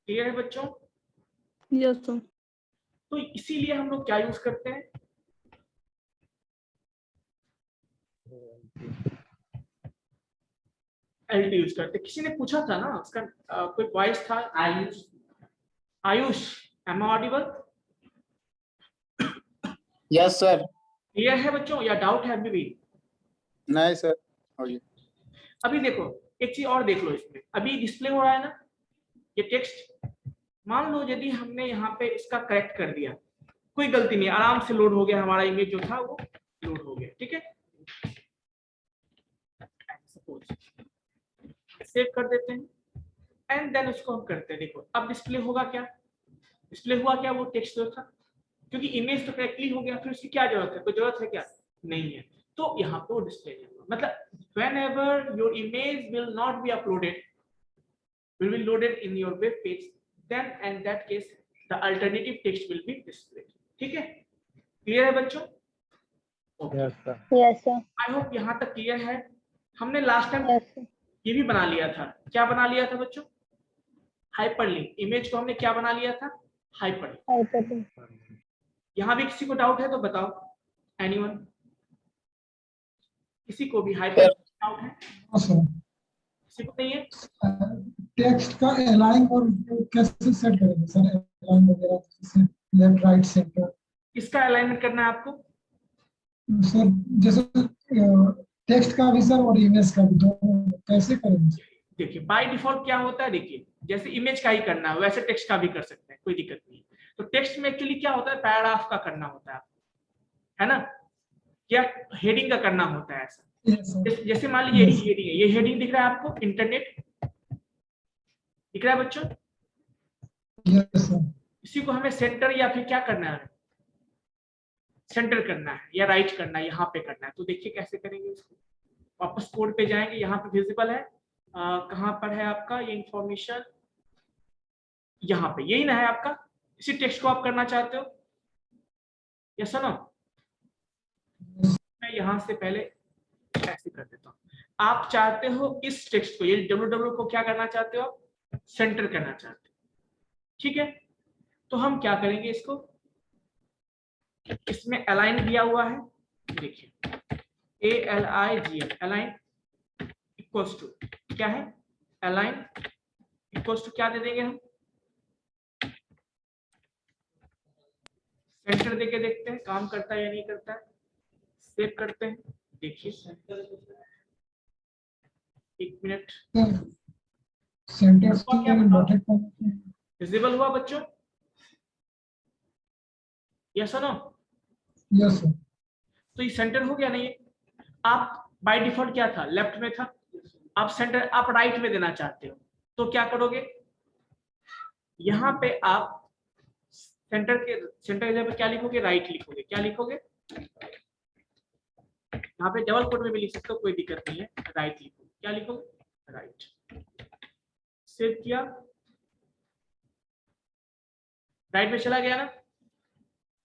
Clear है बच्चों? Yes sir. तो इसीलिए हम लोग क्या यूज करते हैं, एलटी यूज करते हैं। किसी ने पूछा था ना, उसका कोई वॉइस था, Ayush. Ayush, am I audible? Yes sir. Clear है बच्चों या डाउट है अभी भी? नहीं सर। अभी देखो, एक चीज और देख लो, इसमें अभी डिस्प्ले हो रहा है ना ये टेक्स्ट। मान लो यदि हमने यहाँ पे इसका करेक्ट कर दिया, कोई गलती नहीं, आराम से लोड हो गया, हमारा इमेज जो था वो लोड हो गया, ठीक है। सपोज सेव कर देते हैं एंड देन उसको हम करते हैं। देखो अब डिस्प्ले होगा क्या, डिस्प्ले हुआ क्या वो टेक्स्ट जो था, क्योंकि इमेज तो करेक्टली हो गया, फिर उसकी क्या जरूरत है, कोई जरूरत है क्या? नहीं है। तो यहाँ पे वो डिस्प्ले नहीं होगा। मतलब whenever your image will not be uploaded, will be loaded in your web page, then in that case the alternative text will be displayed। ठीक है, क्लियर है बच्चों? Yes sir. Yes sir. I hope यहाँ तक clear है। हमने last time yes sir. ये भी बना लिया था, क्या बना लिया था बच्चों? हाइपरलिंक। इमेज को हमने क्या बना लिया था? हाइपरलिंक। हाइपरलिंक। यहाँ भी किसी को डाउट है तो बताओ, एनीवन? किसी को भी हाइपरलिंक डाउट है? किसी को नहीं है? टेक्स्ट का अलाइन और कैसे सेट करेंगे सर, अलाइन वगैरह जैसे लेफ्ट राइट सेंटर? किसका अलाइनमेंट करना है आपको? सर जैसे टेक्स्ट का भी सर और इमेज का भी, दोनों कैसे करेंगे? देखिए बाय डिफॉल्ट क्या होता है, देखिए जैसे इमेज का ही करना है वैसे टेक्स्ट का भी कर सकते हैं, कोई दिक्कत नहीं। तो टेक्स्ट में एक्चुअली क्या होता है, पैराग्राफ का करना होता है, है ना, क्या हेडिंग का करना होता है ऐसा। जैसे मान लीजिए यही हेडिंग है, ये हेडिंग दिख रहा है आपको, इंटरनेट दिख रहा है बच्चों? Yes sir. इसी को हमें सेंटर या फिर क्या करना है, सेंटर करना है या राइट करना है, यहाँ पे करना है। तो देखिए कैसे करेंगे इसको, वापस कोड पे जाएंगे, यहाँ पे विजिबल है, कहाँ पर है आपका ये इंफॉर्मेशन, यहाँ पे, यही ना है आपका। इसी टेक्स्ट को आप करना चाहते हो, यस नो? मैं यहाँ से पहले ऐसे कर देता हूँ। आप चाहते हो इस टेक्स्ट को, ये www को क्या करना चाहते हो आप? सेंटर करना चाहते हो, ठीक है। तो हम क्या करेंगे, इसको इसमें अलाइन दिया हुआ है, देखिए ALIGN, अलाइन इक्वल्स टू क्या है, अलाइन इक्वल्स टू क्या दे देंगे हम, सेंटर देके देखते हैं काम करता है या नहीं करता है। सेव करते हैं, देखिए एक मिनट, सेंटर विजिबल हुआ बच्चों, यस नो? Yes sir. तो ये सेंटर हो गया नहीं? आप बाय डिफॉल्ट क्या था, लेफ्ट में था, आप सेंटर आप राइट में देना चाहते हो, तो क्या करोगे, यहाँ पे आप सेंटर की जगह पे क्या लिखोगे, राइट लिखोगे। क्या लिखोगे, यहाँ पे डबल कोट में भी लिख सकते हो, कोई दिक्कत नहीं है, राइट लिखोगे। क्या लिखोगे, राइट। सेव किया, राइट में चला गया ना,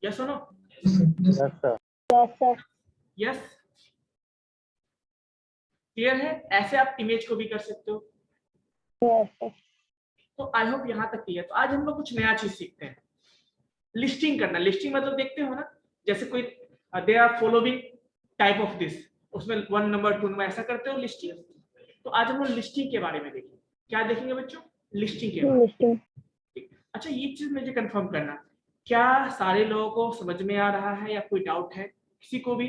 yes no? Yes sir. Yes sir. Yes, clear है? ऐसे आप इमेज को भी कर सकते हो। Yes sir. तो आई होप यहाँ तक क्लियर। तो आज हम लोग कुछ नया चीज सीखते हैं, लिस्टिंग करना। लिस्टिंग मतलब देखते हो ना, जैसे कोई they are following type of this, उसमें 1 नंबर 2 नंबर ऐसा करते हो लिस्टिंग। तो आज हम लोग लिस्टिंग के बारे में देखेंगे। क्या देखेंगे बच्चों, लिस्टिंग के बारे में। अच्छा ये चीज मुझे कंफर्म करना, क्या सारे लोगों को समझ में आ रहा है या कोई डाउट है किसी को भी?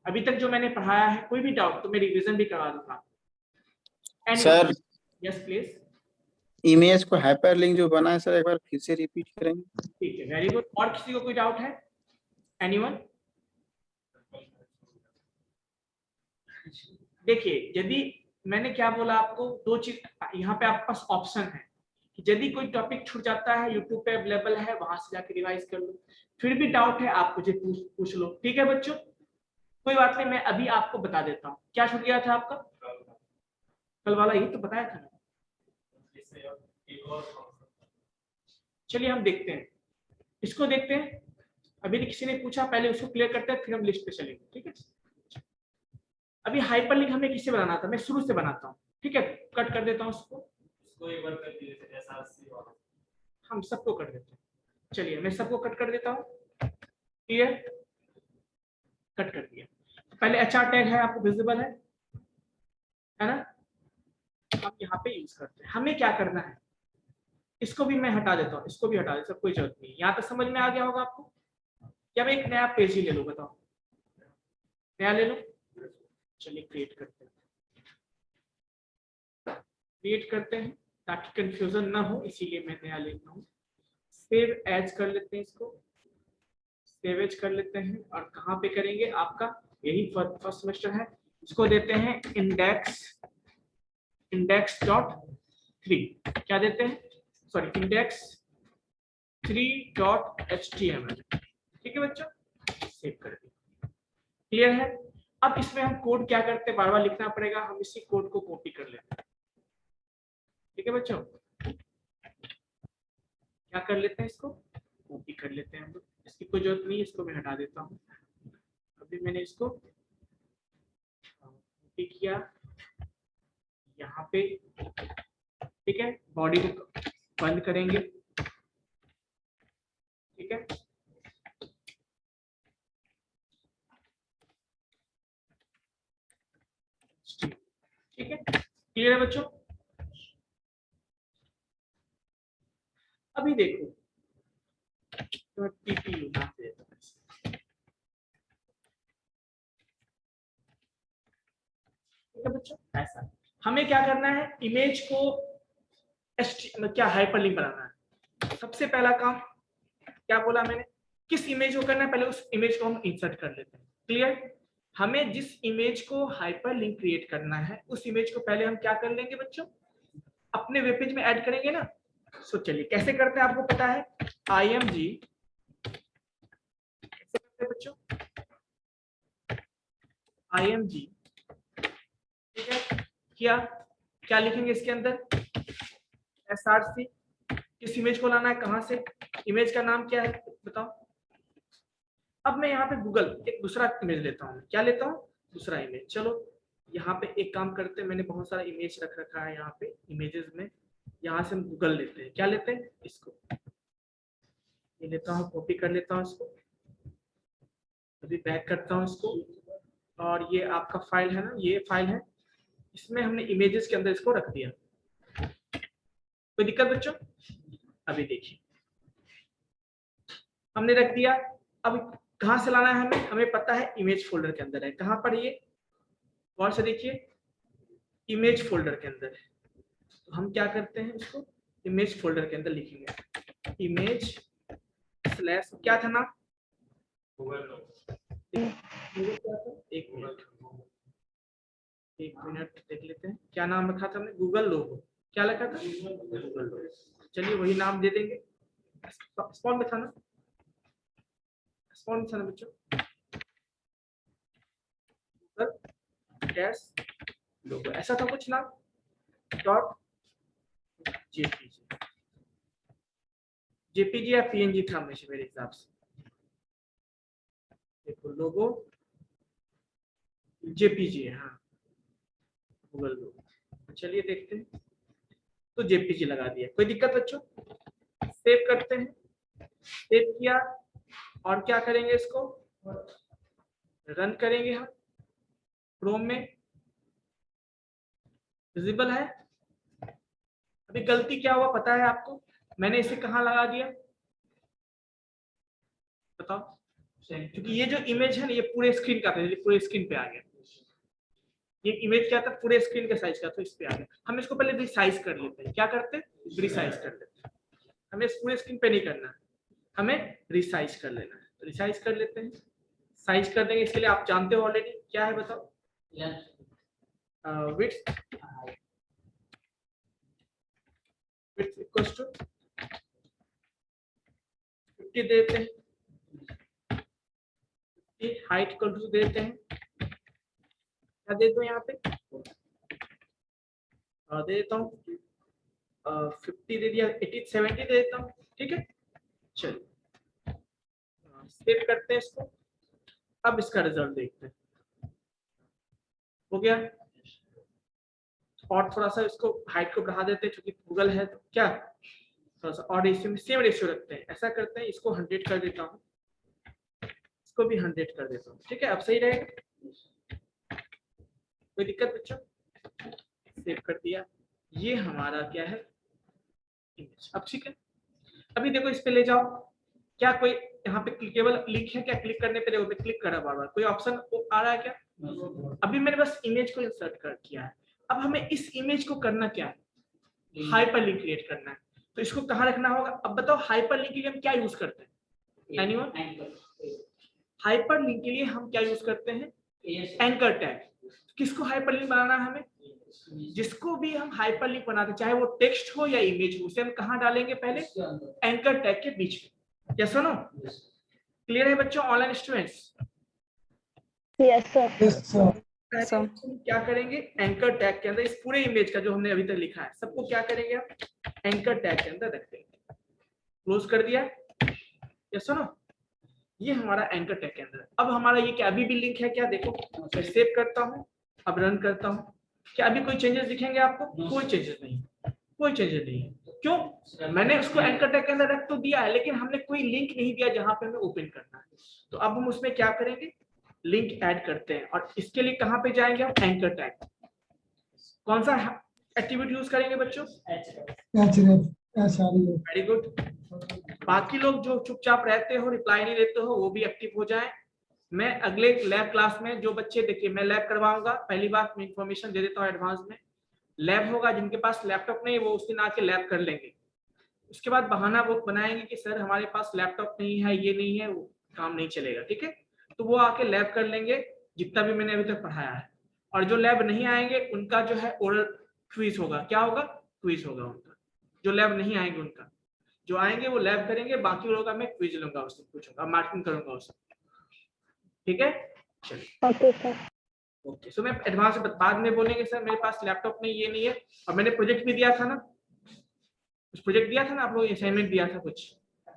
अभी तक जो मैंने पढ़ाया है कोई भी डाउट तो मैं रिवीजन भी करवा दूंगा। Sir yes please. इमेज को हाइपरलिंक जो बना है सर, एक बार फिर से रिपीट करेंगे? ठीक है, वेरी गुड। और किसी को कोई डाउट है, एनीवन? देखिए यदि मैंने क्या बोला आपको, दो चीज यहाँ पे आपके पास ऑप्शन है कि यदि कोई टॉपिक छूट जाता है, यूट्यूब पे अवेलेबल है, वहां से जाके रिवाइज कर लो। फिर भी डाउट है आप मुझे पूछ लो, ठीक है बच्चों? कोई बात नहीं, मैं अभी आपको बता देता हूँ क्या छूट गया था आपका, कल वाला ही तो बताया था। चलिए हम देखते हैं, इसको देखते हैं। अभी किसी ने पूछा, पहले उसको क्लियर करते हैं, फिर हम लिस्ट पे चलेंगे, ठीक है? अभी हाइपरलिंक हमें किससे बनाना था, मैं शुरू से बनाता हूँ, ठीक है? कट कर देता हूँ उसको। एक बार कर दीजिए, SRC वाला हम सबको कर देते हैं। चलिए मैं सबको कट कर देता हूँ। क्लियर, कट कर दिया। पहले HR टैग है आपको विजिबल है ना, हम यहाँ पे यूज करते हैं। हमें क्या करना है, इसको भी मैं हटा देता हूँ, इसको भी हटा देता हूँ, कोई जरूरत नहीं। यहाँ तक समझ में आ गया होगा आपको। या मैं एक नया पेज ही ले लूँ, बताओ नया ले लूँ। चलिए क्रिएट करते हैं, ताकि कंफ्यूजन ना हो, इसीलिए मैं नया लेता हूँ। सेव एज कर लेते हैं, इसको सेव एज कर लेते हैं। और कहाँ पे करेंगे, आपका यही फर्स्ट सेमेस्टर है, इसको देते हैं index.3। क्या देते हैं, सॉरी index3.html। ठीक है बच्चों, सेव कर दिया। क्लियर है। अब इसमें हम कोड क्या करते हैं, बार बार लिखना पड़ेगा, हम इसी कोड को कॉपी कर लेते हैं। ठीक है बच्चों, क्या कर लेते हैं, इसको कॉपी कर लेते हैं। हम इसकी कोई जरूरत नहीं, इसको मैं हटा देता हूँ। अभी मैंने इसको कॉपी किया यहाँ पे। ठीक है, बॉडी को बंद करेंगे। ठीक है, ठीक है, क्लियर है बच्चों। अभी देखो, तो TPU नाम दे देता हूं। ठीक है बच्चों, ऐसा हमें क्या करना है, इमेज को क्या हाइपरलिंक बनाना है। सबसे पहला काम क्या बोला मैंने, किस इमेज को करना है, पहले उस इमेज को हम इंसर्ट कर लेते हैं। क्लियर, हमें जिस इमेज को हाइपरलिंक क्रिएट करना है, उस इमेज को पहले हम क्या कर लेंगे बच्चों, अपने वेब पेज में ऐड करेंगे ना। सो चलिए कैसे करते हैं, आपको पता है IMG कैसे करते हैं बच्चों, IMG। ठीक है, क्या लिखेंगे इसके अंदर, SRC। किस इमेज को लाना है, कहां से, इमेज का नाम क्या है बताओ। अब मैं यहाँ पे गूगल एक दूसरा इमेज लेता हूँ। क्या लेता हूँ, दूसरा इमेज। चलो यहाँ पे एक काम करते हैं, मैंने बहुत सारा इमेज रख रखा है यहाँ पे इमेजेस में। यहाँ से हम गूगल लेते हैं। क्या लेते हैं, इसको ये लेता हूँ, कॉपी कर लेता हूँ इसको। अभी बैक करता हूँ इसको, और ये आपका फाइल है ना, ये फाइल है, इसमें हमने इमेजेस के अंदर इसको रख दिया। कोई दिक्कत बच्चों, अभी देखिए हमने रख दिया। अब कहाँ से लाना है हमें पता है, इमेज फोल्डर के अंदर है। कहाँ पर, ये गौर से देखिए, इमेज फोल्डर के अंदर है। तो हम क्या करते हैं, इसको इमेज फोल्डर के अंदर लिखेंगे, इमेज स्लैश क्या था नाम, एक मिनट देख लेते हैं, क्या नाम रखा था हमने, गूगल लोगो। क्या लिखा था, गूगल लोगो। चलिए वही नाम दे देंगे। स्पॉन में था ना, स्पॉन था ना बच्चों, गूगल डैश लोगो, ऐसा था कुछ नाम। जेपीजी या PNG था हमेशा मेरे हिसाब से। देखो लोगो जेपीजी है, हाँ गूगल लोगो। चलिए देखते हैं, तो जेपीजी लगा दिया। कोई दिक्कत बच्चों, सेव करते हैं। सेव किया और क्या करेंगे, इसको रन करेंगे हम क्रोम में। विजिबल है। अभी गलती क्या हुआ पता है आपको, मैंने इसे कहाँ लगा दिया बताओ, क्योंकि ये जो इमेज है ना, ये पूरे स्क्रीन का था, पूरे स्क्रीन पे आ गया। ये इमेज क्या था, पूरे स्क्रीन के साइज का, तो इस पे आ गया। हम इसको पहले रिसाइज कर लेते हैं। क्या करते हैं, रिसाइज कर लेते हैं। हमें इस पूरे स्क्रीन पे नहीं करना है, हमें रिसाइज कर लेना है। तो रिसाइज कर लेते हैं, साइज कर देंगे। इसके लिए आप जानते हो ऑलरेडी क्या है, बताओ, विड्थ इक्वल्स टू 50 देते हैं, हाइट इक्वल टू देते हैं, क्या देते हो यहाँ पे, दे देता हूँ 50 दे दिया, 80 70 दे देता हूँ। ठीक है, चलिए सेव करते हैं इसको। अब इसका रिजल्ट देखते हैं, हो गया। और थोड़ा सा इसको हाइट को बढ़ा देते हैं, क्योंकि गूगल है तो क्या थोड़ा सा और रेशियो में सेम रेशियो रखते हैं, ऐसा करते हैं, इसको 100 कर देता हूँ, इसको भी 100 कर देता हूँ, ठीक है। अब सही रहेगा, कोई दिक्कत बच्चों? सेव कर दिया, ये हमारा क्या है इमेज। अब ठीक है, अभी देखो इस पे ले जाओ, क्या कोई यहाँ पे क्लिकेबल लिंक है क्या? क्लिक करने पे देखो क्लिक करा बार बार, कोई ऑप्शन आ रहा है क्या? अभी मैंने बस इमेज को इंसर्ट कर किया है। अब हमें इस इमेज को करना क्या है? हाइपर लिंक क्रिएट करना है। तो इसको कहाँ रखना होगा? अब बताओ हाइपर लिंक के लिए हम क्या यूज करते हैं? एनीवन? हाइपर लिंक के लिए हम क्या यूज करते हैं? Anchor tag. किसको हाइपर लिंक बनाना है हमें? जिसको भी हम हाइपर लिंक बनाते, चाहे वो टेक्स्ट हो या इमेज हो, उसे हम कहाँ डालेंगे? पहले एंकर टैग के बीच में। यस और नो? क्लियर है बच्चों? Online students Yes, sir. Yes, sir. हम क्या करेंगे? एंकर टैग के अंदर इस पूरे इमेज का जो हमने अभी तक लिखा है सबको क्या करेंगे आप? एंकर टैग के अंदर रख देंगे। क्लोज कर दिया? यस सुनो, ये हमारा एंकर टैग के अंदर। अब हमारा ये क्या अभी भी लिंक है क्या? देखो मैं सेव करता हूँ, अब रन करता हूँ, क्या अभी कोई चेंजेस दिखेंगे आपको? कोई चेंजेस नहीं, कोई चेंजेस नहीं है। क्यों? मैंने उसको एंकर टैग के अंदर रख तो दिया है, लेकिन हमने कोई लिंक नहीं दिया जहां पे हमें ओपन करना है। तो अब हम उसमें क्या करेंगे? लिंक ऐड करते हैं, और इसके लिए कहां पे जाएंगे हम? Anchor tag. कौन सा एट्रीब्यूट यूज करेंगे बच्चों? Very good. बाकी लोग जो चुपचाप रहते हो, रिप्लाई नहीं देते हो, वो भी एक्टिव हो जाएं। मैं अगले लैब क्लास में जो बच्चे, देखिए मैं लैब करवाऊंगा, पहली बात मैं इंफॉर्मेशन दे देता हूँ एडवांस में। लैब होगा, जिनके पास लैपटॉप नहीं है वो उस दिन आके लैब कर लेंगे। उसके बाद बहाना वो बनाएंगे कि सर हमारे पास लैपटॉप नहीं है, ये नहीं है, वो काम नहीं चलेगा, ठीक है। तो वो आके लैब कर लेंगे जितना भी मैंने अभी तक पढ़ाया है। और जो लैब नहीं आएंगे उनका जो है ओरल क्विज होगा। क्या होगा? क्विज होगा उनका। जो लैब नहीं आएंगे उनका, जो आएंगे वो लैब करेंगे, बाकी लोगों का मैं क्विज लूंगा, उससे पूछूंगा, मार्किंग करूंगा उससे, ठीक है। चलिए Okay, sir. ओके। सो मैं एडवांस बाद में बोलेंगे सर मेरे पास लैपटॉप नहीं, ये नहीं है। और मैंने प्रोजेक्ट भी दिया था ना, कुछ प्रोजेक्ट दिया था ना आप लोग, असाइनमेंट दिया था कुछ,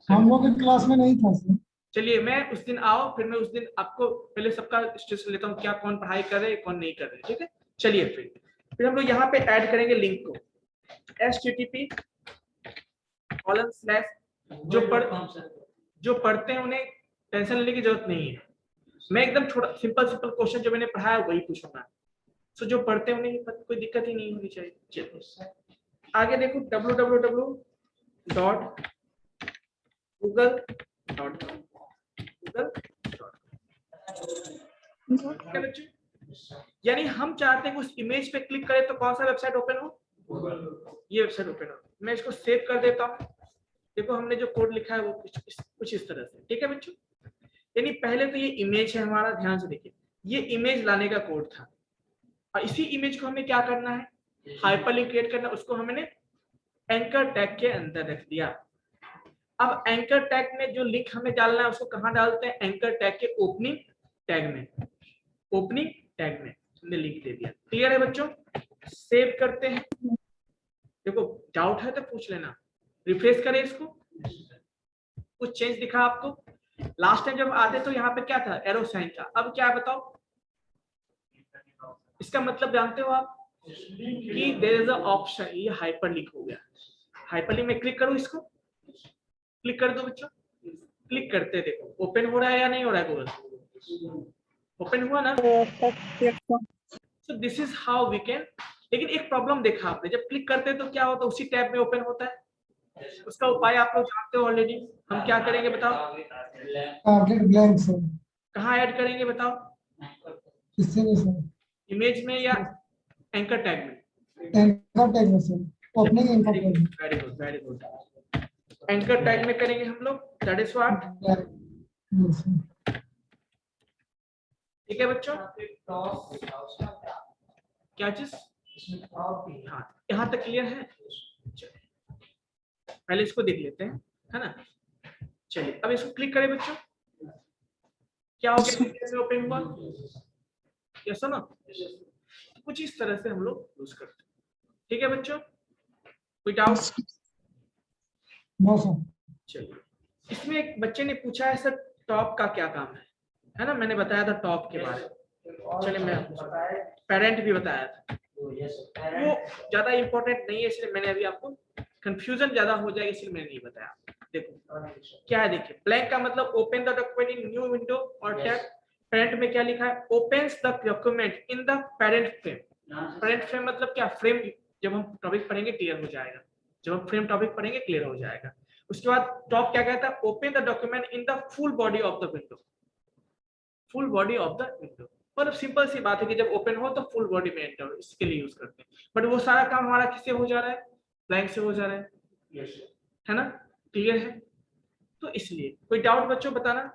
हम लोग की क्लास में नहीं था सर। चलिए मैं उस दिन आओ, फिर मैं उस दिन आपको पहले सबका स्टेटस लेता हूँ, क्या कौन पढ़ाई कर रहे हैं कौन नहीं कर रहे, ठीक है। चलिए फिर हम लोग यहाँ पे ऐड करेंगे लिंक को, http:// जो पढ़ते हैं उन्हें टेंशन लेने की जरूरत नहीं है। मैं एकदम छोटा सिंपल क्वेश्चन जो मैंने पढ़ाया वही पूछूंगा। सो जो पढ़ते हैं उन्हें कोई दिक्कत ही नहीं होनी चाहिए। चलिए आगे देखो, www.google.com। यानी हम चाहते हैं कि उस इमेज पे क्लिक करें तो कौन सा वेबसाइट ओपन हो? ये वेबसाइट ओपन हो। मैं इसको सेव कर देता हूँ। देखो हमने जो कोड लिखा है वो कुछ इस तरह से, ठीक है बच्चों। यानी पहले तो ये इमेज है हमारा, ध्यान से देखिए, ये इमेज लाने का कोड था, और इसी इमेज को हमें क्या करना है? हाइपरलिंक क्रिएट करना। उसको हमने एंकर टैग के अंदर रख दिया। अब एंकर टैग में जो लिंक हमें डालना है उसको कहाँ डालते हैं? एंकर टैग के ओपनिंग टैग में। ओपनिंग टैग में हमने लिंक दे दिया। क्लियर है बच्चों? सेव करते हैं। देखो डाउट है तो पूछ लेना। रिफ्रेश करें इसको, कुछ चेंज दिखा आपको? लास्ट टाइम जब आते तो यहाँ पे क्या था? एरो साइन था। अब क्या है बताओ? इसका मतलब जानते हो आप कि देयर इज अ ऑप्शन, ये हाइपरलिंक हो गया। हाइपरलिंक में क्लिक करो, इसको क्लिक कर दो बच्चों। क्लिक करते देखो ओपन हो रहा है या नहीं हो रहा है? गूगल ओपन हुआ ना? So this is how we can. लेकिन एक प्रॉब्लम देखा आपने, जब क्लिक करते हैं तो क्या होता है? उसी टैब में ओपन होता है। उसका उपाय आप लोग जानते हो ऑलरेडी। हम क्या करेंगे बताओ? Target blank sir. कहाँ ऐड करेंगे बताओ? किससे में सर? इमेज में या एंकर टैग में? एंकर टैग में सर। ओपनिंग एंकर टैग में। Very good very good. Anchor tag में करेंगे हम लोग, दैट इज व्हाट। ठीक है बच्चों, क्या चीज? हाँ यहाँ तक क्लियर है? पहले इसको देख लेते हैं, है ना। चलिए अब इसको क्लिक करें बच्चों। क्या हो गया? ओपन हुआ? यस सुनो, कुछ इस तरह से हम लोग यूज करते हैं। ठीक है बच्चों, कोई डाउट? No sir. चलिए इसमें एक बच्चे ने पूछा है सर टॉप का क्या काम है ना। मैंने बताया था टॉप के बारे में। चलिए मैं पेरेंट भी बताया था, वो ज्यादा इंपॉर्टेंट नहीं है इसलिए मैंने अभी आपको कंफ्यूजन ज्यादा हो जाएगा इसलिए मैंने नहीं बताया। देखो क्या है, देखिए ब्लैंक का मतलब open the document in new window और टैब। पेरेंट में क्या लिखा है, opens the document in the parent frame. Parent frame मतलब क्या, फ्रेम जब हम टॉपिक पढ़ेंगे क्लियर हो जाएगा, जब हम फ्रेम टॉपिक पढ़ेंगे क्लियर हो जाएगा। उसके बाद टॉप क्या कहता है, open the document in the full body of the window, full body of the window. मतलब सिंपल सी बात है कि जब ओपन हो तो फुल बॉडी में एंटर हो, इसके लिए यूज करते हैं। बट वो सारा काम हमारा किससे हो जा रहा है, ब्लैंक से हो जा रहा है, है ना, क्लियर है। तो इसलिए कोई डाउट बच्चों बताना,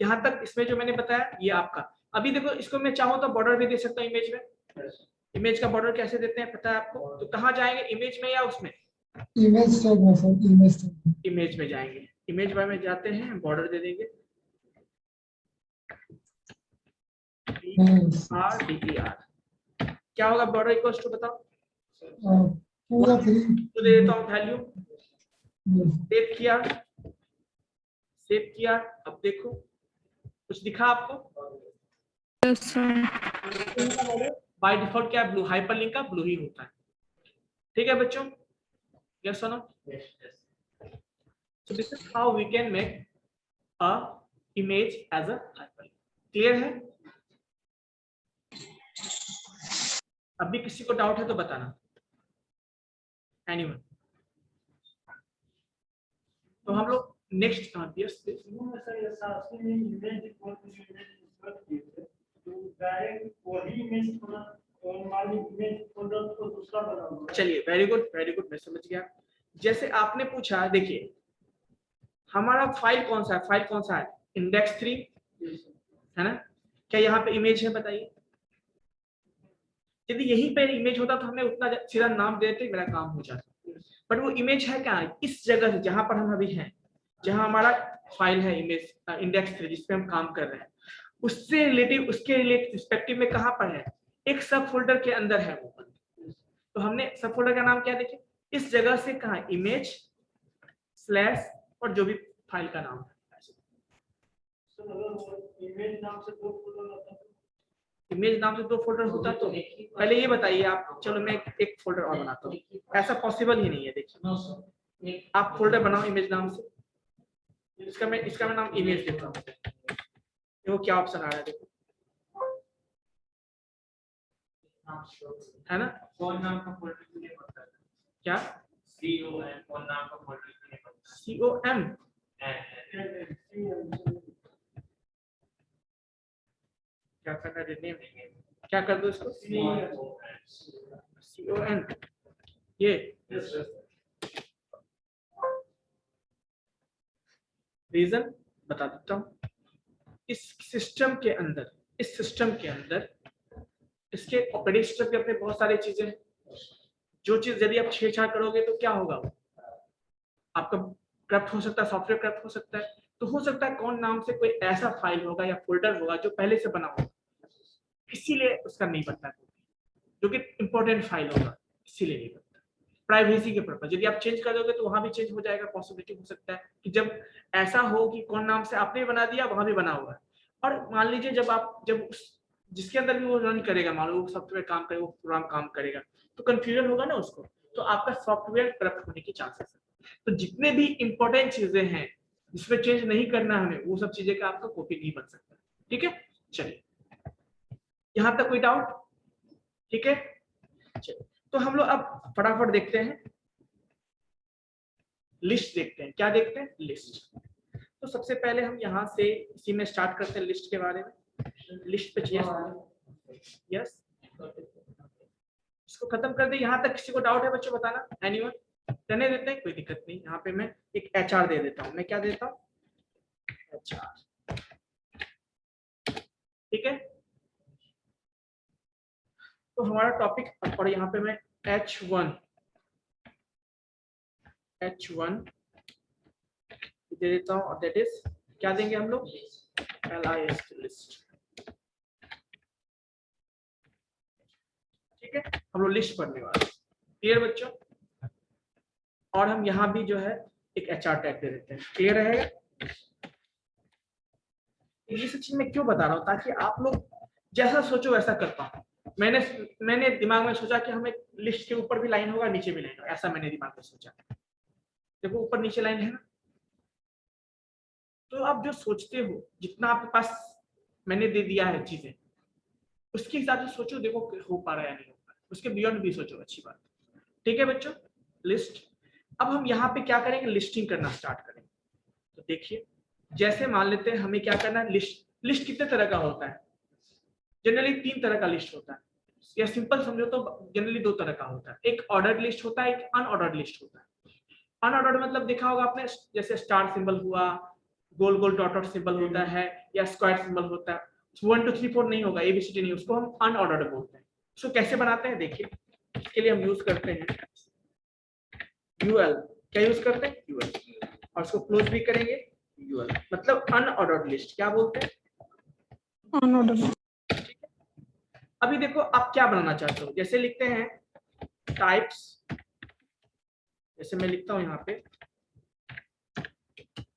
यहां तक इसमें जो मैंने बताया ये आपका। अभी देखो इसको मैं चाहूँ तो बॉर्डर भी दे सकता हूँ इमेज में। इमेज का बॉर्डर कैसे देते हैं पता है आपको, तो कहाँ जाएंगे, इमेज में या उसमें, इमेज टैग में सर, इमेज टैग। इमेज में जाएंगे, इमेज में जाते हैं, बॉर्डर दे देंगे RDER। क्या होगा बॉर्डर इक्वल्स टू, बताओ, पूरा 3 तो दे देता हूँ वैल्यू। सेव किया, सेव किया। अब देखो कुछ दिखा आपको, बाय डिफॉल्ट क्या ब्लू, हाइपरलिंक का ब्लू ही होता है, ठीक है बच्चों, यस और no. So this is how we can make a image as a hyperlink. Clear है। अभी किसी को डाउट है तो बताना, एनीवन। तो हम लोग नेक्स्ट यस चलिए, वेरी गुड, मैं समझ गया। जैसे आपने पूछा, देखिए हमारा फाइल कौन सा है, फाइल कौन सा है, इंडेक्स 3 है ना। क्या यहाँ पे इमेज है, बताइए। यदि यहीं पे इमेज होता तो हमें उतना सीधा नाम देते, मेरा काम हो जाता। बट वो इमेज है क्या, इस जगह से जहां पर हम अभी हैं, जहां हमारा फाइल है इमेज इंडेक्स 3 जिसपे हम काम कर रहे हैं, उससे रिलेटिव, उसके रिस्पेक्टिव में कहां पर है, एक सब फोल्डर के अंदर है वो। तो हमने सब फोल्डर का नाम क्या देखे, इस जगह से कहा इमेज स्लैश और जो भी फाइल का नाम है। इमेज नाम से 2 फोल्डर होता तो पहले ये बताइए आप, चलो मैं एक फोल्डर और बनाता हूँ, ऐसा पॉसिबल ही नहीं है। देखिए आप फोल्डर बनाओ इमेज नाम से, इसका मैं नाम इमेज देता हूँ। देखो क्या ऑप्शन आ रहा है, देखो है ना, कौन नाम का फोल्डर पड़ता है, क्या COM नाम का फोल्डर COM, क्या करना है, नेम क्या कर दो इसको CON, ये रीजन बता देता हूँ। इस सिस्टम के अंदर, इस सिस्टम के अंदर इसके ऑपरेटिंग सिस्टम के अपने बहुत सारी चीजें हैं। जो चीज यदि आप छेड़छाड़ करोगे तो क्या होगा, आपका करप्ट हो सकता है, सॉफ्टवेयर करप्ट हो सकता है। तो हो सकता है कौन नाम से कोई ऐसा फाइल होगा या फोल्डर होगा जो पहले से बना होगा, इसीलिए उसका नहीं बनता, जो कि इंपॉर्टेंट फाइल होगा, इसीलिए नहीं बनता। प्राइवेसी के पर्पज, यदि आप चेंज कर दोगे तो वहां भी चेंज हो जाएगा। पॉसिबिलिटी हो सकता है कि जब ऐसा हो कि कौन नाम से आपने बना दिया, वहां भी बना हुआ है। और मान लीजिए जब उस जिसके अंदर भी वो रन करेगा, मान लो वो सॉफ्टवेयर काम करेगा, वो प्रोग्राम काम करेगा, तो कंफ्यूजन होगा ना उसको, तो आपका सॉफ्टवेयर करप्ट होने की चांसेस है। तो जितने भी इंपॉर्टेंट चीजें हैं जिसमें चेंज नहीं करना है हमें, वो सब चीजें का आपका कॉपी नहीं बन सकता। ठीक है, चलिए यहां तक कोई डाउट, ठीक है। चलिए तो हम लोग अब फटाफट देखते हैं, लिस्ट देखते हैं। क्या देखते हैं, लिस्ट। तो सबसे पहले हम यहाँ से इसी में स्टार्ट करते हैं लिस्ट के बारे में। लिस्ट पे यस, इसको खत्म कर दे। यहाँ तक किसी को डाउट है बच्चों, बताना, एनीवन। रहने देते हैं, कोई दिक्कत नहीं। यहाँ पे मैं एक HR दे देता हूँ। मैं क्या देता हूँ, HR, ठीक है। तो हमारा टॉपिक, और यहाँ पे मैं H1 दे देता हूँ, और दैट इज क्या देंगे हम लोग, LIST, लिस्ट। ठीक है, हम लोग लिस्ट पढ़ने वाले। क्लियर बच्चों। और हम यहाँ भी जो है एक HR टैग दे देते हैं। क्लियर रहेगा। ये सब चीज मैं क्यों बता रहा हूँ, ताकि आप लोग जैसा सोचो वैसा कर पाओ। मैंने दिमाग में सोचा कि हमें लिस्ट के ऊपर भी लाइन होगा, नीचे भी लाइन होगा, ऐसा मैंने दिमाग में सोचा। देखो ऊपर नीचे लाइन है ना, तो आप जो सोचते हो, जितना आपके पास मैंने दे दिया है चीजें, उसके हिसाब से सोचो, देखो हो पा रहा है या नहीं हो पा रहा है, उसके बियॉन्ड भी सोचो, अच्छी बात। ठीक है बच्चों, लिस्ट। अब हम यहाँ पे क्या करेंगे, लिस्टिंग करना स्टार्ट करेंगे। तो देखिए, जैसे मान लेते हैं हमें क्या करना है, लिस्ट कितने तरह का होता है, जनरली 3 तरह का लिस्ट होता है, या सिंपल समझो तो जनरली 2 तरह का होता है। एक ऑर्डर्ड लिस्ट होता है, एक अनऑर्डर्ड लिस्ट होता है। अनऑर्डर्ड मतलब देखा होगा आपने, जैसे स्टार सिंबल हुआ, गोल गोल डॉट डॉट सिंबल होता है, या स्क्वायर सिंबल होता है, 1 2 3 4 नहीं होगा, एबीसीडी नहीं, उसको हम अनऑर्डर्ड बोलते हैं। उसको कैसे बनाते हैं देखिए, इसके लिए हम यूज करते हैं यूएल। क्या यूज करते हैं, यूएल, और उसको क्लोज भी करेंगे यूएल, मतलब अनऑर्डर्ड लिस्ट क्या बोलते हैं, अनऑर्डर्ड। अभी देखो आप क्या बनाना चाहते हो, जैसे लिखते हैं टाइप्स, जैसे मैं लिखता हूं यहाँ पे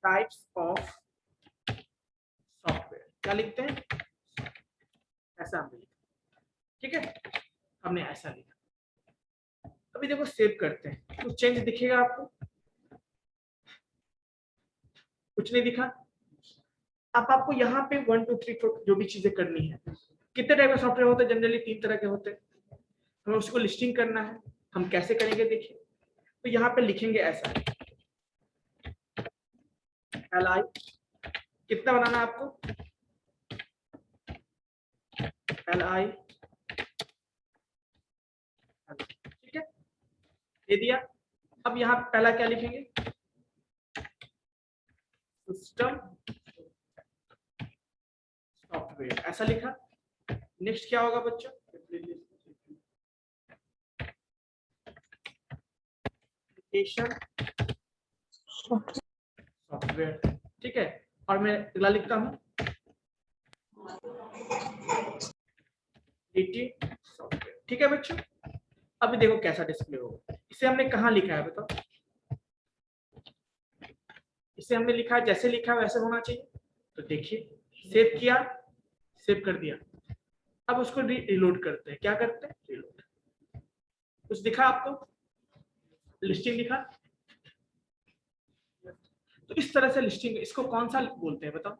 टाइप्स ऑफ सॉफ्टवेयर, क्या लिखते हैं, ऐसा हमने लिखा। ठीक है, हमने ऐसा लिखा। अभी देखो सेव करते हैं, कुछ चेंज दिखेगा आपको, कुछ नहीं दिखा। अब आपको यहाँ पे 1 2 3 4 जो भी चीजें करनी है, कितने टाइप के सॉफ्टवेयर होते हैं, जनरली 3 तरह के होते हैं, हमें उसको लिस्टिंग करना है। हम कैसे करेंगे देखिए, तो यहाँ पे लिखेंगे ऐसा li, कितना बनाना है आपको, li, ठीक है, दे दिया। अब यहाँ पहला क्या लिखेंगे, सिस्टम सॉफ्टवेयर, ऐसा लिखा। नेक्स्ट क्या होगा बच्चों, एप्लीकेशन सॉफ्टवेयर, ठीक है। और मैं अगला लिखता हूं सॉफ्टवेयर, ठीक है बच्चों। अभी देखो कैसा डिस्प्ले होगा, इसे हमने कहाँ लिखा है बताओ, इसे हमने लिखा है, जैसे लिखा है वैसे होना चाहिए। तो देखिए, सेव किया, सेव कर दिया। अब उसको रिलोड करते हैं, क्या करते हैं, रिलोड। कुछ दिखा आपको, लिस्टिंग दिखा। तो इस तरह से लिस्टिंग, इसको कौन सा बोलते हैं बताओ,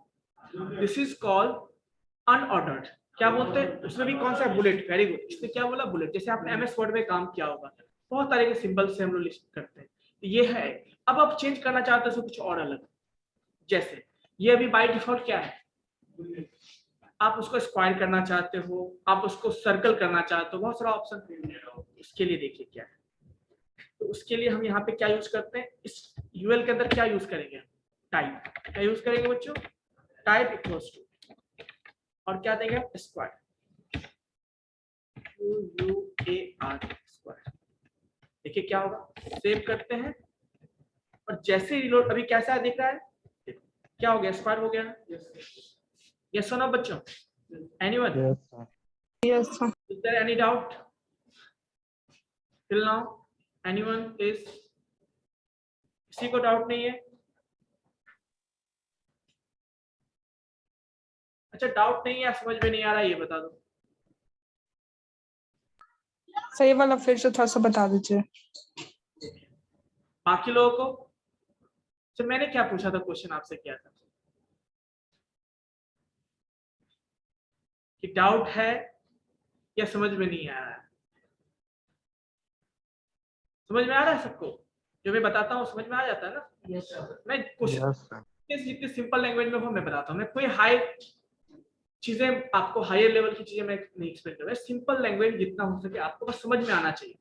दिस इज कॉल्ड अनऑर्डर्ड। क्या बोलते हैं, उसमें भी कौन सा, बुलेट, वेरी गुड, इसने क्या बोला, बुलेट। जैसे आपने एमएस वर्ड में काम किया होगा, बहुत तरह के सिंबल से हम लोग लिस्ट करते हैं, तो ये है। अब आप चेंज करना चाहते हो कुछ और अलग, जैसे ये अभी बाय डिफॉल्ट क्या है, आप उसको स्क्वायर करना चाहते हो, आप उसको सर्कल करना चाहते हो, बहुत सारा ऑप्शन। उसके लिए देखिए क्या है, तो उसके लिए हम यहाँ पे क्या यूज करते हैं, इस यूएल के अंदर क्या यूज करेंगे, टाइप। क्या यूज करेंगे बच्चों, टाइप इक्वल्स टू, और क्या देंगे, स्क्वायर, UUAR स्क्वायर। देखिए क्या होगा, सेव करते हैं, और जैसे रिलोड, अभी कैसा दिख रहा है, क्या हो गया, स्क्वायर हो गया। यस और नो बच्चों, anyone, Yes, sir. Yes sir. Is there any doubt till now, anyone please, किसी को डाउट नहीं है। अच्छा डाउट नहीं है, समझ में नहीं आ रहा, ये बता दो। सही वाला फिर से थोड़ा सा बता दीजिए। बाकी लोगों को, तो मैंने क्या पूछा था, क्वेश्चन आपसे किया था कि डाउट है या समझ में नहीं आ रहा है, समझ में आ रहा है सबको, जो मैं बताता हूँ समझ में आ जाता है ना। मैं क्वेश्चन Yes, sir. जितनी सिंपल लैंग्वेज में हो मैं बताता हूँ, मैं कोई हाई चीजें आपको, हायर लेवल की चीजें मैं नहीं एक्सप्लेन कर रहा, सिंपल लैंग्वेज जितना हो सके आपको बस समझ में आना चाहिए।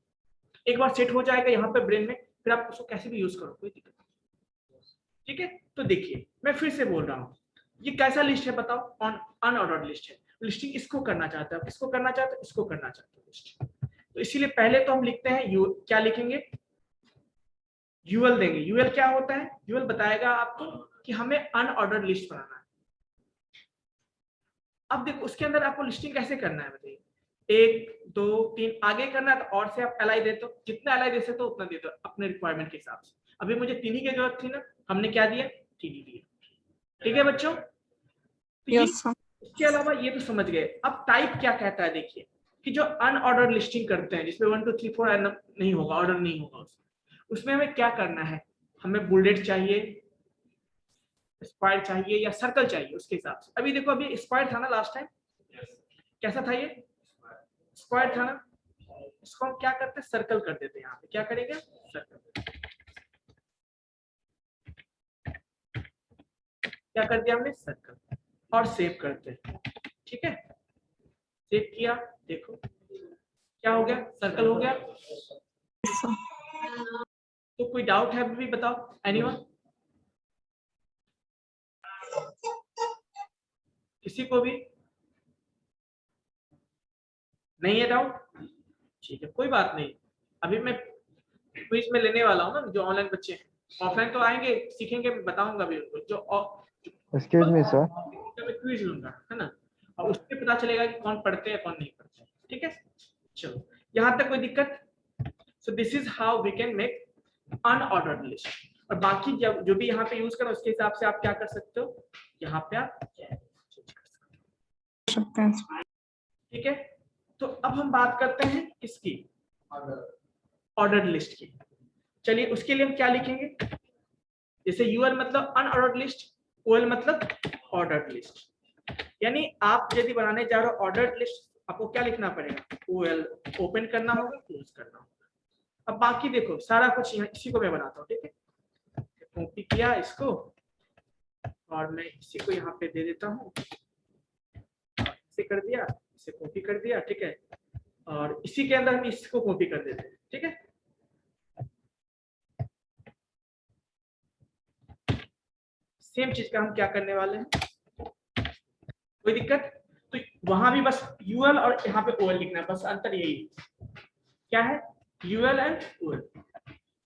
एक बार सेट हो जाएगा यहाँ पे ब्रेन में, फिर आप उसको कैसे भी यूज करो, कोई दिक्कत नहीं। ठीक है, तो देखिए मैं फिर से बोल रहा हूँ, ये कैसा लिस्ट है बताओ, अनऑर्डर्ड लिस्ट है। लिस्टिंग इसको करना चाहते हो, इसको करना चाहते हो, इसको करना चाहते हो लिस्ट। तो इसीलिए पहले तो हम लिखते हैं क्या लिखेंगे, यूएल देंगे। यूएल क्या होता है, यूएल बताएगा आपको कि हमें अनऑर्डर्ड लिस्ट बनाना है। अब देखो उसके अंदर आपको लिस्टिंग कैसे करना है बताइए, 1 2 3 आगे करना है तो और से आप एलआई देते हो, जितना एलआई दे सकते हो उतना दे दो अपने रिक्वायरमेंट के हिसाब से। अभी मुझे 3 ही की जरूरत थी ना, हमने क्या दिया, 3 ही दिया। ठीक है बच्चों, तो यस सर। इसके अलावा ये तो समझ गए। अब टाइप क्या कहता है देखिए, कि जो अनऑर्डर लिस्टिंग करते हैं जिसमें 1 2 3 4 नहीं होगा, ऑर्डर नहीं होगा, उसमें हमें क्या करना है, हमें बुलेट चाहिए, स्क्वायर चाहिए या सर्कल चाहिए, उसके हिसाब से। अभी देखो अभी स्क्वायर था ना लास्ट टाइम, कैसा था ये, स्क्वायर था ना, इसको हम क्या करते हैं, सर्कल कर देते हैं। यहाँ पे क्या करेंगे, सर्कल। क्या कर दिया हमने, सर्कल, और सेव करते हैं। ठीक है, सेव किया, देखो क्या हो गया, सर्कल हो गया। तो कोई डाउट है भी बताओ, एनीवन, किसी को भी नहीं है डाउट? ठीक है, कोई बात नहीं। अभी मैं क्विज में लेने वाला हूँ ना, जो ऑनलाइन बच्चे हैं, ऑफलाइन तो आएंगे सीखेंगे, बताऊंगा भी उनको, जो एक्सक्यूज मी सर, क्विज लूंगा, है ना, और उससे पता चलेगा कि कौन पढ़ते हैं कौन नहीं पढ़ते। ठीक है, चलो यहाँ तक कोई दिक्कत? So this is how we can make unordered list. और बाकी जो भी यहाँ पे यूज करो उसके हिसाब से आप क्या कर सकते हो, यहाँ पे आप चेंज कर सकते हो। ठीक है, तो अब हम बात करते हैं किसकी, ऑर्डर्ड लिस्ट की। चलिए उसके लिए हम क्या लिखेंगे, जैसे यूएल मतलब अनऑर्डर्ड लिस्ट, ओएल मतलब ऑर्डर्ड लिस्ट। यानी आप यदि बनाने जा रहे हो ऑर्डर्ड लिस्ट, आपको क्या लिखना पड़ेगा, ओएल ओपन करना होगा, क्लोज करना होगा। अब बाकी देखो सारा कुछ यहाँ, इसी को मैं बनाता हूँ। ठीक है, कॉपी किया इसको और मैं इसी को यहाँ पे दे देता हूँ, इसे कर दिया, इसे कॉपी कर दिया। ठीक है, और इसी के अंदर हम इसको कॉपी कर देते हैं। ठीक है, सेम चीज का हम क्या करने वाले हैं, कोई दिक्कत? तो वहां भी बस यूएल और यहाँ पे ओएल लिखना है, बस अंतर यही क्या है, यूएल एंड ओएल।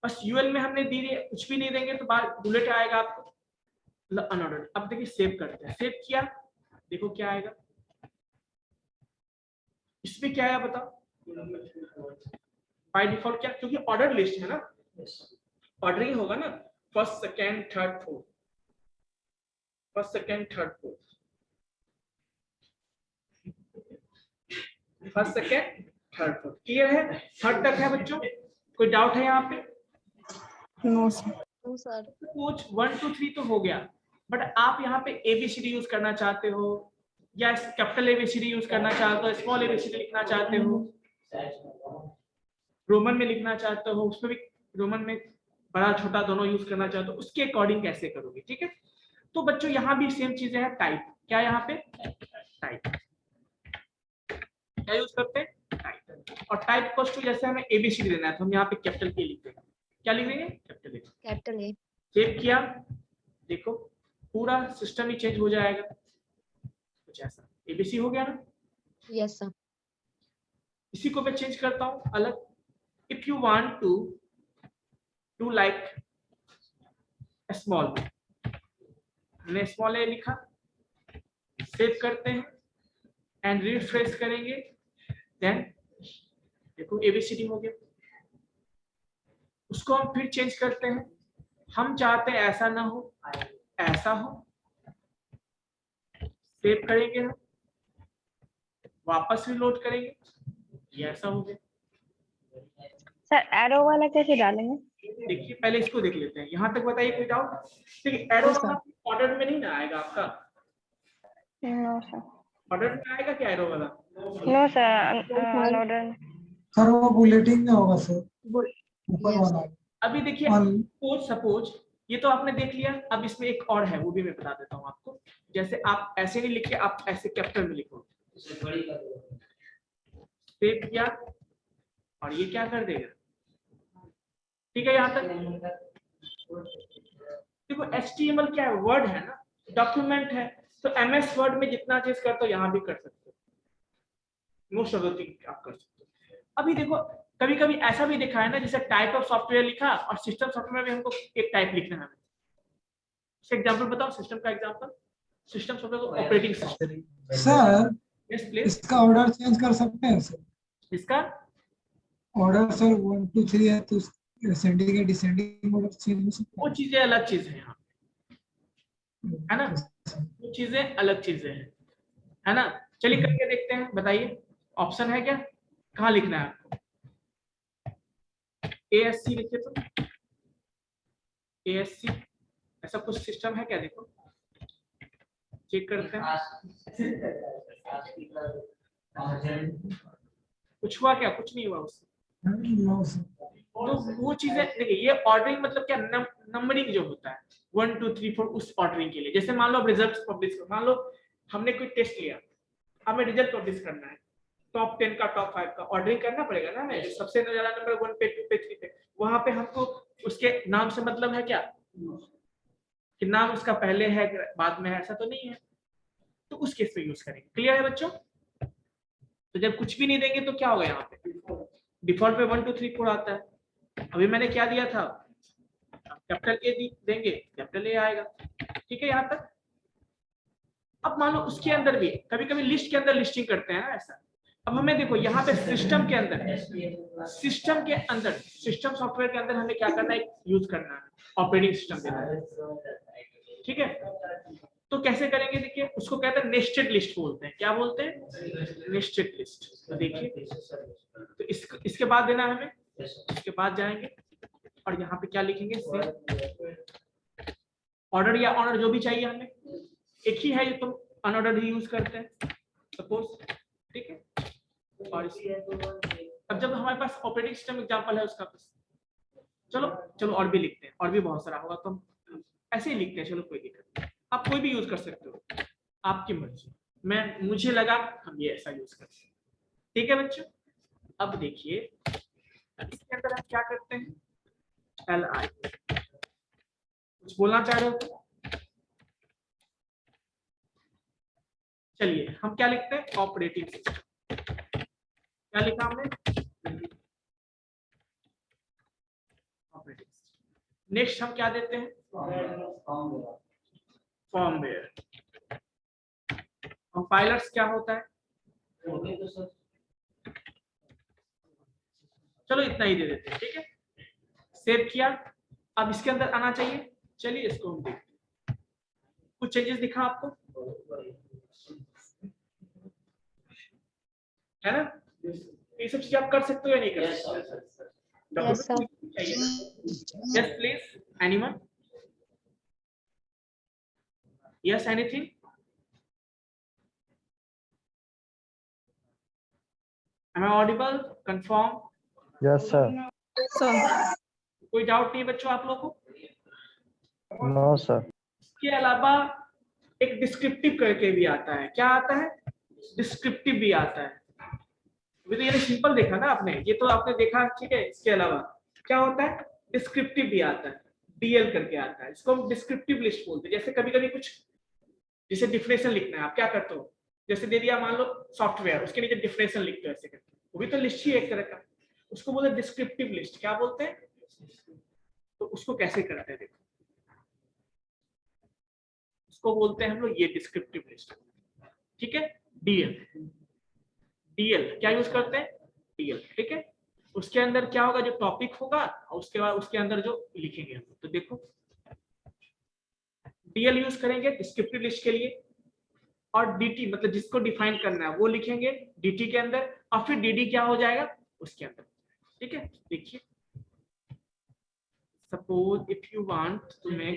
बस यूएल में हमने दी कुछ भी नहीं देंगे तो बाहर बुलेट आएगा आपको, मतलब अनऑर्डर्ड। अब देखिए सेव करते हैं, सेव किया, देखो क्या आएगा, इसमें क्या आया बताओ, बाय डिफॉल्ट क्या, क्योंकि ऑर्डर लिस्ट है ना, ऑर्डरिंग होगा ना, first second third fourth, first second third fourth, first second third fourth. Clear है, थर्ड तक है बच्चों? कोई डाउट है यहाँ पे? No sir. कुछ 1 2 3 तो हो गया, बट आप यहाँ पे एबीसीडी यूज करना चाहते हो या कैपिटल एबीसीडी यूज करना चाहते हो, स्मॉल एबीसीडी लिखना चाहते हो, रोमन में लिखना चाहते हो, उसमें भी रोमन में बड़ा छोटा दोनों यूज करना चाहते हो, उसके अकॉर्डिंग कैसे करोगे। ठीक है, तो बच्चों यहाँ भी सेम चीजें हैं, टाइप क्या, यहाँ पे टाइप क्या यूज करते हैं, टाइप। और टाइप कोस टू जैसे हमें एबीसीडी देना है तो हम यहाँ पे कैपिटल के लिख देंगे, क्या लिख देंगे, कैपिटल ए। सेव किया, देखो पूरा सिस्टम ही चेंज हो जाएगा, कुछ ऐसा एबीसी हो गया ना। Yes sir. इसी को मैं चेंज करता हूँ अलग, if you want to do like small, मैंने स्मॉल ए लिखा, सेव करते हैं एंड रिफ्रेश करेंगे, देन देखो एबीसीडी हो गया। उसको हम फिर चेंज करते हैं, हम चाहते हैं ऐसा ना हो, ऐसा हो, सेव करेंगे हम, वापस रिलोड करेंगे, ये ऐसा हो गया। सर एरो वाला कैसे डालेंगे? देखिए पहले इसको देख लेते हैं, यहाँ तक बताइए कोई डाउट? देखिए एरो वाला ऑर्डर में नहीं ना आएगा आपका, नो सर। ऑर्डर में आएगा क्या एरो वाला? नो सर, ऑर्डर सर वो बुलेटिन में होगा सर, ऊपर वाला। अभी देखिए सपोज ये तो आपने देख लिया, अब इसमें एक और है वो भी मैं बता देता हूँ आपको। जैसे आप ऐसे नहीं लिखे, आप ऐसे कैपिटल में लिखो, सेव किया और ये क्या कर देगा, ठीक है। यहाँ तक देखो HTML क्या है, वर्ड है ना, डॉक्यूमेंट है, तो MS वर्ड में जितना चीज करते हो यहाँ भी कर सकते हो, मोस्ट ऑफ द थिंग आप कर सकते हो। अभी देखो कभी कभी ऐसा भी दिखा है ना, जैसे टाइप ऑफ सॉफ्टवेयर लिखा और सिस्टम सॉफ्टवेयर में हमको एक टाइप लिखना है। एग्जांपल बताओ, सिस्टम का एग्जांपल, सिस्टम सॉफ्टवेयर को operating system. Sir yes please, इसका ऑर्डर चेंज कर सकते हैं सर? इसका ऑर्डर सर 1 2 3 है तो असेंडिंग या डिसेंडिंग ऑर्डर चेंज हो सकता वो चीजें अलग चीज है यहाँ, है ना, है? वो चीजें अलग चीजें हैं, है ना। चलिए करके देखते हैं, बताइए ऑप्शन है क्या, कहाँ लिखना है आपको? ASC लिखिए तो, ASC ऐसा कुछ सिस्टम है क्या? देखो चेक करते हैं, कुछ हुआ क्या? कुछ नहीं हुआ उससे। No, sir. तो वो चीजें देखिए, ये ऑर्डरिंग मतलब क्या, नंबरिंग जो होता है 1 2 3 4 उस ऑर्डरिंग के लिए। जैसे मान लो रिजल्ट्स पब्लिश कर, मान लो हमने कोई टेस्ट लिया, हमें रिजल्ट पब्लिश करना है, टॉप 10 का टॉप 5 का ऑर्डरिंग करना पड़ेगा ना हमें, जो सबसे ज्यादा नंबर 1 पे 2 पे 3 पे, वहां पे हमको उसके नाम से मतलब है क्या, कि नाम उसका पहले है बाद में है, ऐसा तो नहीं है, तो उस केस में यूज करेंगे। क्लियर है बच्चों? तो जब कुछ भी नहीं देंगे तो क्या होगा, यहाँ पे डिफॉल्ट पे 1 2 3 4 आता है। अभी मैंने क्या दिया था, कैपिटल ए देंगे, कैपिटल ए आएगा, ठीक है यहाँ तक। अब मान लो उसके अंदर भी कभी कभी लिस्ट के अंदर लिस्टिंग करते हैं ना ऐसा। अब हमें देखो यहाँ पे सिस्टम के अंदर, सिस्टम सॉफ्टवेयर के अंदर हमें क्या करना है, यूज करना है ऑपरेटिंग सिस्टम देना है, ठीक है। तो कैसे करेंगे, देखिए उसको कहते हैं नेस्टेड लिस्ट बोलते हैं। क्या बोलते हैं? Nested list. तो देखिए, तो इसके बाद देना है हमें, इसके बाद जाएंगे और यहाँ पे क्या लिखेंगे, ऑर्डर या ऑनर जो भी चाहिए हमें, एक ही है ये, तो अनऑर्डर्ड ही यूज करते हैं सपोज, ठीक है। और अब जब हमारे पास ऑपरेटिंग सिस्टम एग्जांपल है उसका, चलो और भी लिखते हैं, और भी बहुत सारा होगा तो हम ऐसे ही लिखते हैं, चलो कोई दिक्कत नहीं, आप कोई भी यूज कर सकते हो, आपकी मर्जी। मुझे लगा हम ये ऐसा यूज करते हैं, ठीक है बच्चों। अब देखिए इसके अंदर हम क्या करते हैं, LI, कुछ बोलना चाह रहे हो? चलिए हम क्या लिखते हैं, ऑपरेटिंग सिस्टम। क्या लिखा हमने, ऑपरेटिंग सिस्टम। नेक्स्ट हम क्या देते हैं, फर्मवेयर। कंपाइलर्स क्या होता है, चलो इतना ही दे देते हैं, ठीक है। सेव किया, अब इसके अंदर आना चाहिए, चलिए इसको हम देखते हैं। कुछ चेंजेस दिखा आपको, है ना? ये सब चीज आप कर सकते हो या नहीं कर सकते? Yes, sir. Yes please, anyone, yes anything? Am I audible? Confirm? Yes, sir. sir, कोई डाउट नहीं बच्चों आप लोगों को? No, sir. इसके अलावा एक डिस्क्रिप्टिव करके भी आता है। क्या आता है? डिस्क्रिप्टिव भी आता है। अभी तो ये सिंपल देखा ना आपने, ये तो आपने देखा, ठीक है। इसके अलावा क्या होता है, डिस्क्रिप्टिव भी आता है, DL करके आता है, इसको हम डिस्क्रिप्टिव लिस्ट बोलते हैं। जैसे कभी कभी कुछ, जैसे डिफिनेशन लिखना है, आप क्या करते हो, जैसे दे दिया मान लो सॉफ्टवेयर, उसके नीचे डिफिनेशन लिखते हो ऐसे करके, वो भी तो लिस्ट ही एक तरह का, उसको बोलते हैं डिस्क्रिप्टिव लिस्ट। क्या बोलते हैं? तो उसको कैसे करते हैं, देखो उसको बोलते हैं हम लोग ये डिस्क्रिप्टिव लिस्ट, ठीक है। DL क्या यूज करते हैं, DL, ठीक है। उसके अंदर क्या होगा, जो टॉपिक होगा और उसके बाद उसके अंदर जो लिखेंगे हम। तो देखो DL यूज करेंगे डिस्क्रिप्टिव लिस्ट के लिए, और DT मतलब जिसको डिफाइन करना है वो लिखेंगे DT के अंदर, और फिर DD क्या हो जाएगा उसके अंदर, ठीक है। देखिए suppose if you want to make,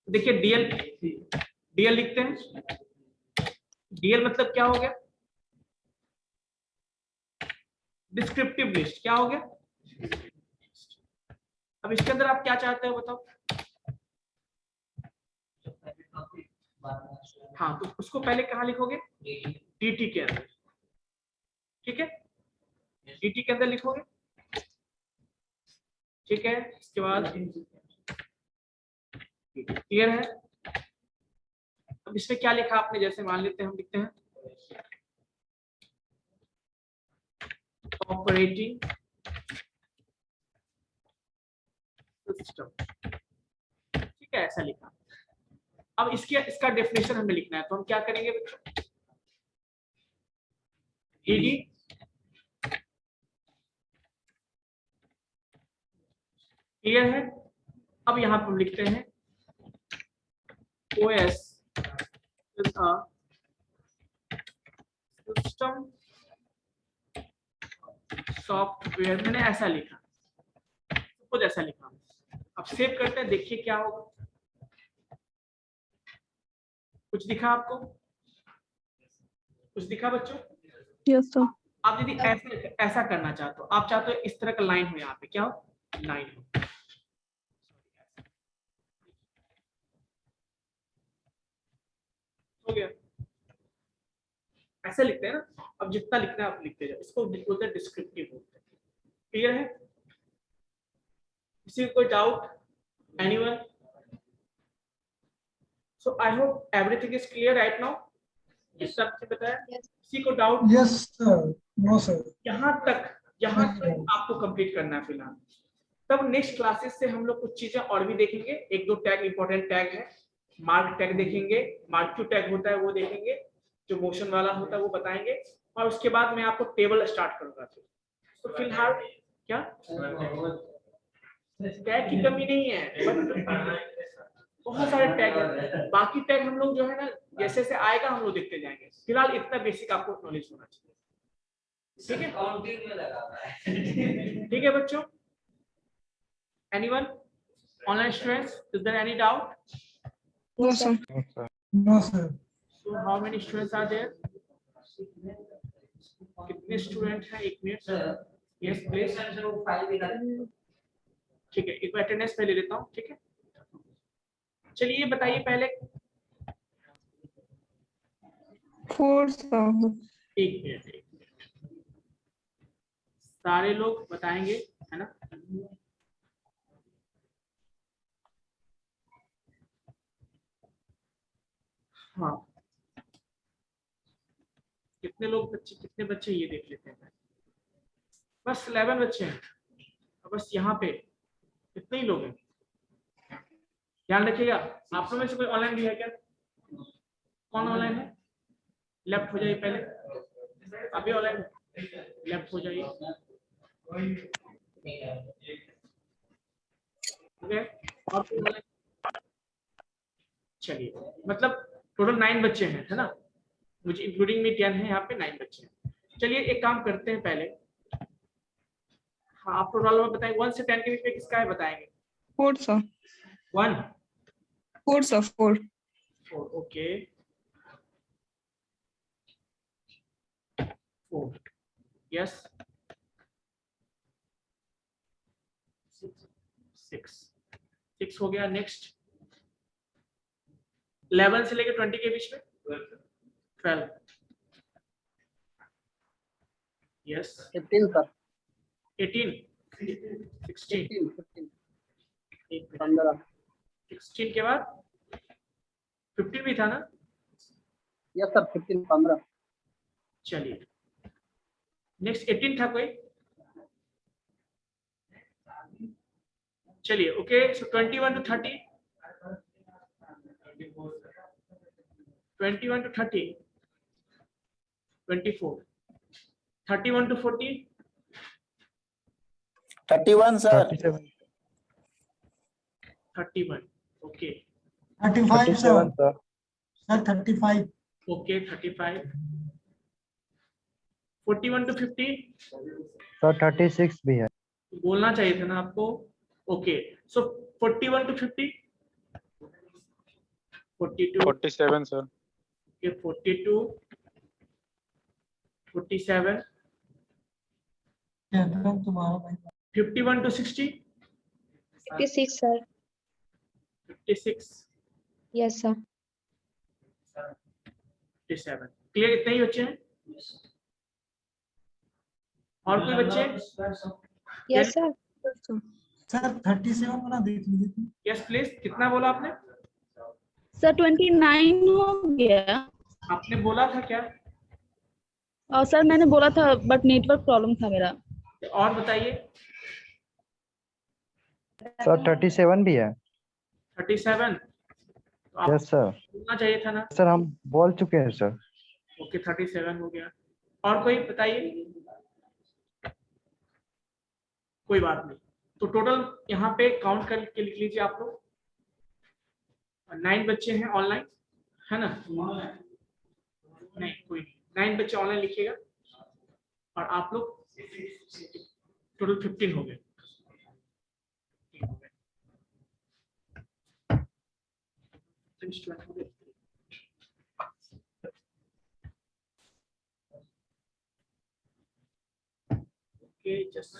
देखिए DL लिखते हैं। DL मतलब क्या हो गया, डिस्क्रिप्टिव लिस्ट। क्या हो गया? अब इसके अंदर आप क्या चाहते हो बताओ? हाँ, तो उसको पहले कहाँ लिखोगे, DT के अंदर, ठीक है। DT के अंदर लिखोगे, ठीक है। इसके बाद क्लियर है। अब इसमें क्या लिखा आपने, जैसे मान लेते हैं हम लिखते हैं ऑपरेटिंग सिस्टम, ठीक है, ऐसा लिखा। अब इसका डेफिनेशन हमें लिखना है, तो हम क्या करेंगे बच्चों, DD क्लियर है। अब यहाँ पर हम लिखते हैं OS with a system software, मैंने ऐसा लिखा, कुछ ऐसा लिखा। अब सेव करते हैं, देखिए क्या होगा। कुछ दिखा आपको? कुछ दिखा बच्चों? Yes, sir. आप यदि ऐसा करना चाहते हो, आप चाहते हो इस तरह का लाइन हो, यहाँ पे क्या हो, लाइन हो, हो गया। ऐसे लिखते हैं ना। अब जितना लिखना है आप लिखते जाओ, इसको बोलते हैं डिस्क्रिप्टिव बोलते हैं। क्लियर है? किसी को कोई doubt? Anyone? So I hope everything is clear right now. इस सब से बताया, किसी को doubt? Yes, sir. No, sir. यहाँ तक आपको कंप्लीट करना है फिलहाल। तब नेक्स्ट क्लासेस से हम लोग कुछ चीजें और भी देखेंगे। एक दो टैग, इंपॉर्टेंट टैग है, मार्क टैग देखेंगे, मार्क क्यू टैग होता है वो देखेंगे, जो मोशन वाला होता है वो बताएंगे, और उसके बाद मैं आपको टेबल स्टार्ट करूंगा। तो फिलहाल क्या टैग की कमी नहीं है, बहुत सारे टैग है। बाकी टैग हम लोग जो है ना, जैसे जैसे आएगा हम लोग देखते जाएंगे। फिलहाल इतना बेसिक आपको नॉलेज होना चाहिए। ठीक है, ठीक है बच्चों। Anyone? Online students, is there any doubt? No, sir. No, sir. No, sir. So how many students are there? कितने स्टूडेंट हैं? एक मिनट। Yes please. ठीक है, एक अटेंडेंस पे ले लेता हूँ। ठीक है, चलिए बताइए पहले। 4, sir. एक मिनट, सारे लोग बताएंगे, है ना? हाँ, कितने लोग बच्चे, कितने बच्चे ये देख लेते हैं। बस 11 बच्चे हैं, बस यहाँ पे इतने ही लोग हैं। ध्यान रखिएगा। आप लोग में से कोई ऑनलाइन भी है क्या? कौन ऑनलाइन है? लेफ्ट हो जाइए पहले। अभी ऑनलाइन लेफ्ट हो जाइए। ओके, और कोई ऑनलाइन? चलिए, मतलब टोटल 9 बच्चे हैं, है ना? मुझे इंक्लूडिंग में 10 है, यहाँ पे 9 बच्चे हैं। चलिए एक काम करते हैं पहले। हाँ, आप टोटल में बताएं 1 से 10 के बीच में किसका है, बताएंगे। 4, sir. 1 4, sir. 4. 4 ओके, 4 यस, 6 हो गया। नेक्स्ट 11 से लेकर 20 के बीच में 12 यस, 15 सर, 18 16 15 16 के बाद 15 भी था ना? Yes sir, 15 15। चलिए नेक्स्ट 18 था कोई? चलिए okay, so 21 to 30, 21 to 30, 24, 31 to 40, 31 sir, 37. 31 okay, 35, sir. 37, sir. Sir, 35. Okay 35, 41 to 50, Sir, 36 भी है. बोलना चाहिए था ना आपको। Okay, so 41 to 50, 42, 47 sir. Okay 42, 47, क्या नाम तुम्हारा भाई? 51 to 60, 56, sir. 56, Yes, sir. 57। Clear, इतने ही बच्चे हैं? और कोई बच्चे? Yes, sir. सर 37 वाला देख लीजिए। यस प्लीज, कितना बोला आपने? सर 29 हो गया। आपने बोला था क्या? और सर मैंने बोला था बट नेटवर्क प्रॉब्लम था मेरा। और बताइए। Sir, 37 भी है. 37, तो आपको Yes, sir. बोलना चाहिए था ना। Sir, हम बोल चुके हैं sir. ओके 37 हो गया। और कोई बताइए? कोई बात नहीं, तो टोटल यहाँ पे काउंट करके लिख लीजिए आप लोग। 9 बच्चे हैं ऑनलाइन, है ना? नहीं कोई नहीं, 9 बच्चे ऑनलाइन लिखिएगा और आप लोग टोटल 15 हो गए। Okay, just